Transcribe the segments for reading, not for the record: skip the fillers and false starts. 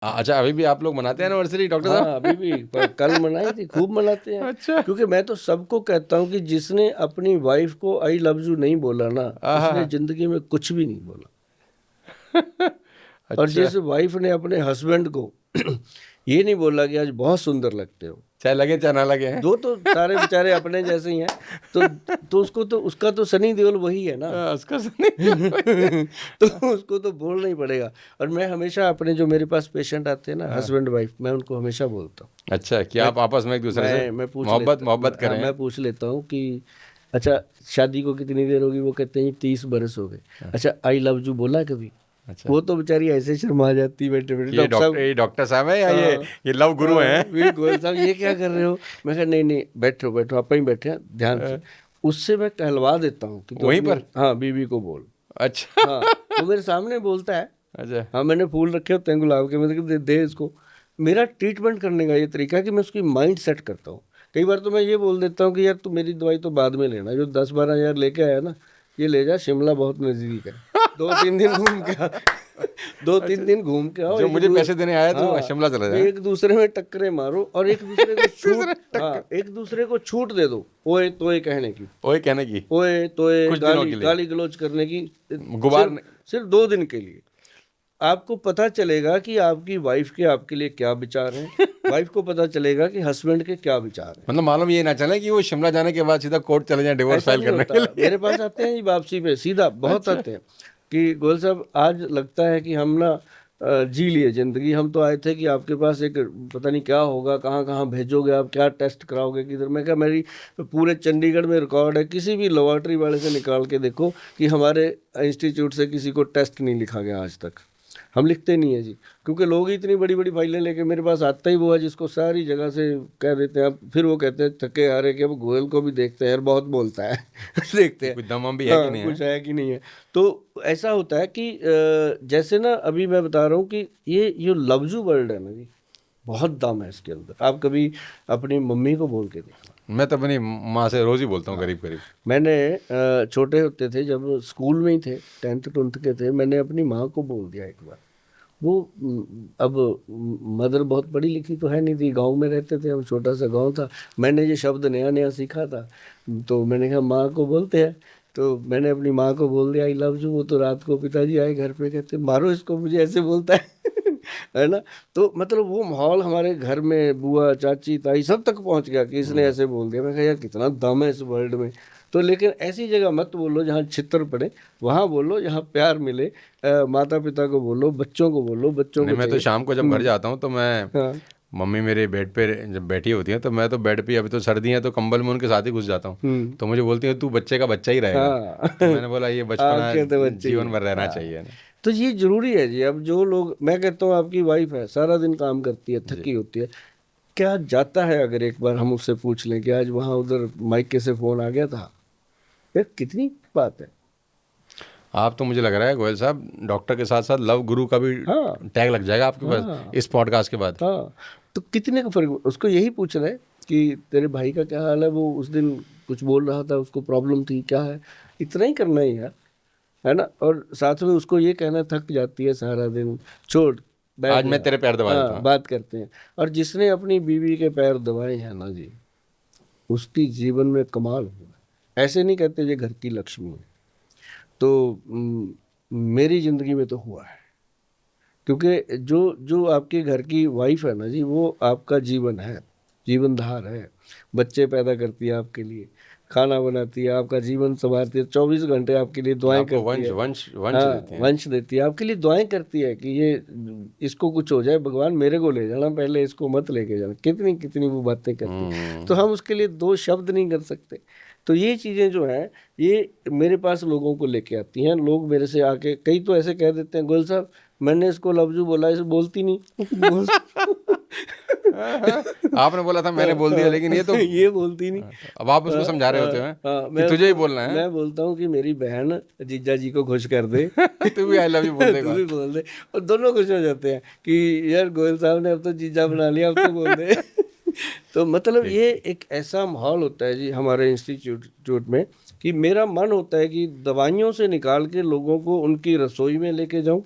अच्छा, अभी भी आप लोग मनाते हैं एनिवर्सरी डॉक्टर हाँ साहब? अभी भी, पर कल मनाई थी, खूब मनाते हैं। अच्छा। क्योंकि मैं तो सबको कहता हूँ कि जिसने अपनी वाइफ को आई लव यू नहीं बोला ना, उसने आहा। जिंदगी में कुछ भी नहीं बोला। और अच्छा, जिस वाइफ ने अपने हस्बैंड को ये नहीं बोला कि आज बहुत सुंदर लगते हो, चाहे लगे चाहे ना लगे हैं। दो तो सारे बेचारे अपने जैसे ही हैं, तो उसको तो उसका तो सनी देओल वही है ना। उसका सुनिए। तो उसको तो बोलना ही पड़ेगा। और मैं हमेशा अपने जो मेरे पास पेशेंट आते हैं ना, हाँ। हस्बैंड वाइफ, मैं उनको हमेशा बोलता हूँ। अच्छा, कि मैं आप आपस में एक दूसरे से मैं पूछ मोहब्बत लेता, मोहब्बत हाँ करें। मैं पूछ लेता हूँ कि अच्छा शादी को कितनी देर होगी, वो कहते हैं 30 बरस हो गए। अच्छा आई लव यू बोला कभी? अच्छा, वो तो बेचारी ऐसे शर्मा जाती है, बैठे बैठे कि डॉक्टर साहब। ये डॉक्टर साहब है या हाँ ये लव गुरु हाँ, हैं? वी गोयल साहब ये क्या कर रहे हो? मैं कहा नहीं नहीं, बैठो बैठो, आप ही बैठे हैं ध्यान से। उससे मैं कहलवा देता हूँ कि तो वहीं अपनी पर। हाँ बीवी को बोल। अच्छा। हाँ वो मेरे सामने बोलता है। अच्छा। हाँ मैंने फूल रखे होते हैं गुलाब के, मैंने कहा दे इसको। मेरा ट्रीटमेंट करने का ये तरीका है कि मैं उसकी माइंड सेट करता हूँ। कई बार तो मैं ये बोल देता हूँ कि यार तू मेरी दवाई तो बाद में लेना, जो 10-12 हज़ार लेके आया ना, ये ले जा, शिमला बहुत नज़दीक है, 2-3 दिन घूम के आ। दो अच्छा, तीन दिन घूम के आओ, जो मुझे पैसे देने आया तो हाँ शिमला चला जाए। एक दूसरे में टक्करें मारो और एक दूसरे को दूसरा छूट, हाँ टक्कर। एक दूसरे को छूट दे दो, ओए तोए कहने की, ओए कहने की। ओए तोए कुछ दिनों गाली के लिए। गाली गलौज करने की। गुबार सिर्फ सिर्फ 2 दिन के लिए आपको पता चलेगा कि आपकी वाइफ के आपके लिए क्या विचार हैं, वाइफ को पता चलेगा कि हस्बैंड के क्या विचार हैं। मतलब मालूम ये ना चले कि वो शिमला जाने के बाद सीधा कोर्ट चले जाए डिवोर्स ऐसा फाइल नहीं करने होता, के लिए। मेरे पास आते हैं जी वापसी पे सीधा, बहुत अच्छा। आते हैं कि गोयल साहब आज लगता है कि हम ना जी लिए जिंदगी, हम तो आए थे कि आपके पास एक पता नहीं क्या होगा, कहाँ कहाँ भेजोगे आप, क्या टेस्ट कराओगे किधर। मैं क्या, मेरी पूरे चंडीगढ़ में रिकॉर्ड है, किसी भी लेबॉर्ट्री वाले से निकाल के देखो कि हमारे इंस्टीट्यूट से किसी को टेस्ट नहीं लिखा गया आज तक। हम लिखते नहीं है जी, क्योंकि लोग ही इतनी बड़ी बड़ी फाइलें लेके मेरे पास आता ही वो है जिसको सारी जगह से कह देते हैं। अब फिर वो कहते हैं थके हारे कि अब गोयल को भी देखते हैं यार, बहुत बोलता है। देखते कि हैं कुछ दम वम भी है कि हाँ नहीं है। कुछ है कि नहीं है। तो ऐसा होता है कि जैसे ना अभी मैं बता रहा हूँ कि ये लफ्जू वर्ड है ना जी, बहुत दम है इसके अंदर। आप कभी अपनी मम्मी को बोल के देखना। मैं तो अपनी माँ से रोज ही बोलता हूँ हाँ करीब करीब। मैंने छोटे होते थे जब स्कूल में ही थे, 10th 12th के थे, मैंने अपनी माँ को बोल दिया एक बार। वो अब मदर बहुत पढ़ी लिखी तो है नहीं थी, गांव में रहते थे हम, छोटा सा गांव था। मैंने ये शब्द नया नया सीखा था, तो मैंने कहा माँ को बोलते हैं। तो मैंने अपनी माँ को बोल दिया आई लव यू। वो तो रात को पिताजी आए घर पे, कहते मारो इसको, मुझे ऐसे बोलता है। है ना। तो मतलब वो माहौल हमारे घर में बुआ चाची ताई सब तक पहुंच गया कि इसने ऐसे बोल दिया। मैं कहा यार कितना दम है इस वर्ल्ड में। तो लेकिन ऐसी जगह मत बोलो जहाँ छितर पड़े, वहाँ बोलो जहाँ प्यार मिले। माता पिता को बोलो, बच्चों को बोलो, बच्चों नहीं, को मैं तो चाहिए। शाम को जब घर जाता हूँ तो मैं, हाँ मम्मी मेरे बेड पे जब बैठी होती है तो मैं तो बेड पे, अभी तो सर्दी है तो कंबल में उनके साथ ही घुस जाता हूँ। हम्म तो मुझे बोलती है तू बच्चे का बच्चा ही रहेगा। हाँ। तो मैंने बोला ये बचपना आपके तो बच्चे ही जीवन हैं। भर रहना हाँ चाहिए ना। तो ये जरूरी है जी। अब जो लोग, मैं कहता हूँ आपकी वाइफ है, सारा दिन काम करती है, जी। थकी होती है, क्या जाता है अगर एक बार हम उससे पूछ लें कि आज वहाँ उधर मायके से फोन आ गया था, यार कितनी बात है। आप तो, मुझे लग रहा है गोयल साहब, डॉक्टर के साथ साथ लव गुरु का भी हाँ टैग लग जाएगा आपके पास हाँ इस पॉडकास्ट के बाद। हाँ। तो कितने का फर्क, उसको यही पूछ रहे हैं कि तेरे भाई का क्या हाल है, वो उस दिन कुछ बोल रहा था, उसको प्रॉब्लम थी क्या है, इतना ही करना ही है ना। और साथ में उसको ये कहना थक जाती है सारा दिन, छोड़ बैठ आज जा। मैं तेरे पैर दबा देता हाँ हूँ। बात करते हैं। और जिसने अपनी बीवी के पैर दबाए हैं ना जी, उसकी जीवन में कमाल हुआ है। ऐसे नहीं कहते ये घर की लक्ष्मी है। तो मेरी जिंदगी में तो हुआ है। क्योंकि जो जो आपके घर की वाइफ है ना जी, वो आपका जीवन है, जीवनधार है। बच्चे पैदा करती है आपके लिए, खाना बनाती है, आपका जीवन संवारती है, 24 घंटे आपके लिए दुआएं आपको करती वंश है। वंश वंश हाँ देते हैं। वंश देती है, आपके लिए दुआएं करती है कि ये इसको कुछ हो जाए, भगवान मेरे को ले जाना, पहले इसको मत लेके जाना, कितनी कितनी वो बातें करती है। तो हम्म। हम उसके लिए दो शब्द नहीं कर सकते। तो ये चीज़ें जो हैं, ये मेरे पास लोगों को लेके आती हैं। लोग मेरे से आके, कई तो ऐसे कह देते हैं गोयल साहब मैंने इसको लफ्जू बोला, इसे बोलती नहीं। बोल आपने बोला था, मैंने बोल दिया, लेकिन ये तो, ये बोलती नहीं। तो अब आप उसको समझा रहे होते हैं कि मैं तुझे ही उसको, बोलना है। मैं बोलता हूँ कि मेरी बहन जीजा जी को खुश कर दे। तू भी आई लव यू बोल तू देगा। भी बोल दे। और दोनों खुश हो जाते हैं कि यार गोयल साहब ने अब तो जीजा बना लिया, अब तो बोल दे। तो मतलब ठीक ये ठीक। एक ऐसा माहौल होता है जी हमारे इंस्टीट्यूट में कि मेरा मन होता है कि दवाइयों से निकाल के लोगों को उनकी रसोई में लेके जाऊं,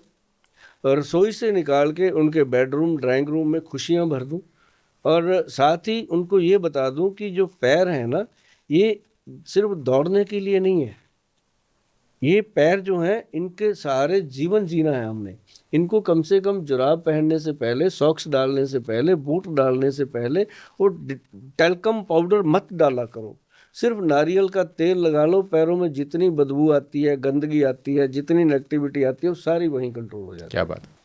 रसोई से निकाल के उनके बेडरूम ड्राइंग रूम में खुशियाँ भर दूँ, और साथ ही उनको ये बता दूं कि जो पैर है ना, ये सिर्फ दौड़ने के लिए नहीं है, ये पैर जो हैं इनके सहारे जीवन जीना है हमने। इनको कम से कम जुराब पहनने से पहले, सॉक्स डालने से पहले, बूट डालने से पहले वो टैल्कम पाउडर मत डाला करो, सिर्फ नारियल का तेल लगा लो। पैरों में जितनी बदबू आती है, गंदगी आती है, जितनी नेगेटिविटी आती है, वो सारी वहीं कंट्रोल हो जाती है। क्या बात है।